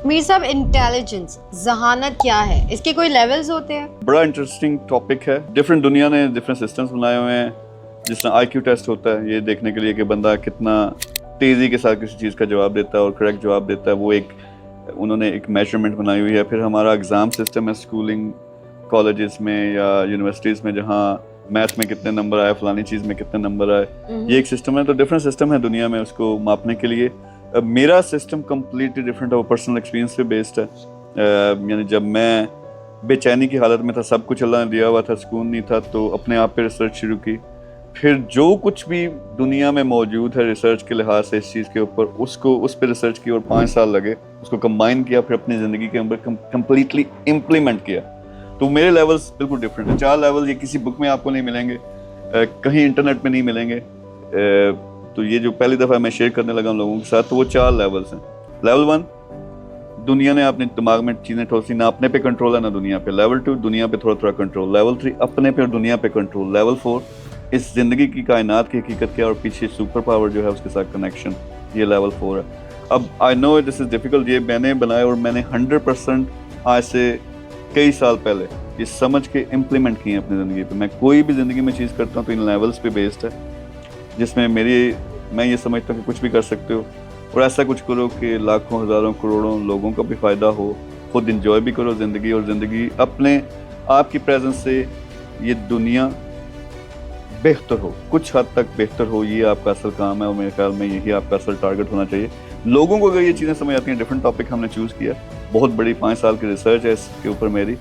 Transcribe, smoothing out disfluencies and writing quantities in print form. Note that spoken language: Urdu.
میر صاحب انٹیلیجنس ذہانت کیا ہے؟ اس کے کوئی لیولز ہوتے ہیں؟ بڑا انٹرسٹنگ ٹاپک ہے. ڈفرینٹ دنیا نے ڈفرینٹ سسٹمس بنائے ہوئے ہیں. جس طرح آئی کیو ٹیسٹ ہوتا ہے یہ دیکھنے کے لیے کہ بندہ کتنا تیزی کے ساتھ کسی چیز کا جواب دیتا ہے اور کریکٹ جواب دیتا ہے, وہ ایک انہوں نے ایک میجرمنٹ بنائی ہوئی ہے. پھر ہمارا ایگزام سسٹم ہے اسکولنگ کالجز میں یا یونیورسٹیز میں, جہاں میتھ میں کتنے نمبر آئے, فلانی چیز میں کتنے نمبر آئے, یہ ایک سسٹم ہے. تو ڈفرینٹ سسٹم ہے دنیا میں اس کو ماپنے کے لیے. میرا سسٹم کمپلیٹلی ڈفرینٹ ہے, وہ پرسنل ایکسپیرینس پہ بیسڈ ہے. یعنی جب میں بے چینی کی حالت میں تھا, سب کچھ اللہ نے دیا ہوا تھا, سکون نہیں تھا, تو اپنے آپ پہ ریسرچ شروع کی. پھر جو کچھ بھی دنیا میں موجود ہے ریسرچ کے لحاظ سے اس چیز کے اوپر, اس پہ ریسرچ کی اور 5 سال لگے, اس کو کمبائن کیا, پھر اپنی زندگی کے اندر کمپلیٹلی امپلیمنٹ کیا. تو میرے لیولز بالکل ڈفرینٹ ہیں. 4 لیول یہ کسی بک میں آپ کو نہیں ملیں گے, کہیں انٹرنیٹ پہ نہیں ملیں گے. تو یہ جو پہلی دفعہ میں شیئر کرنے لگا ہوں لوگوں کے ساتھ, تو وہ 4 لیولز ہیں. لیول 1, دنیا نے اپنے دماغ میں چیزیں ٹھوسی, نہ اپنے پہ کنٹرول ہے نہ دنیا پہ. لیول 2, دنیا پہ تھوڑا کنٹرول. لیول 3, اپنے پہ اور دنیا پہ کنٹرول. لیول 4, اس زندگی کی کائنات کی حقیقت کیا اور پیچھے سپر پاور جو ہے اس کے ساتھ کنیکشن. یہ لیول 4 ہے. اب آئی نو دس از ڈیفیکلٹ, یہ میں نے بنایا اور میں نے 100% آج سے کئی سال پہلے یہ سمجھ کے امپلیمنٹ کی ہیں اپنی زندگی پہ. میں کوئی بھی زندگی میں چیز کرتا ہوں تو ان لیولز پہ بیسڈ ہے, جس میں میں یہ سمجھتا ہوں کہ کچھ بھی کر سکتے ہو اور ایسا کچھ کرو کہ لاکھوں ہزاروں کروڑوں لوگوں کا بھی فائدہ ہو, خود انجوائے بھی کرو زندگی, اور زندگی اپنے آپ کی پریزنس سے یہ دنیا بہتر ہو, کچھ حد تک بہتر ہو. یہ آپ کا اصل کام ہے اور میرے خیال میں یہی آپ کا اصل ٹارگٹ ہونا چاہیے. لوگوں کو اگر یہ چیزیں سمجھ آتی ہیں, ڈفرینٹ ٹاپک ہم نے چوز کیا, بہت بڑی 5 سال کی ریسرچ ہے اس کے اوپر میری,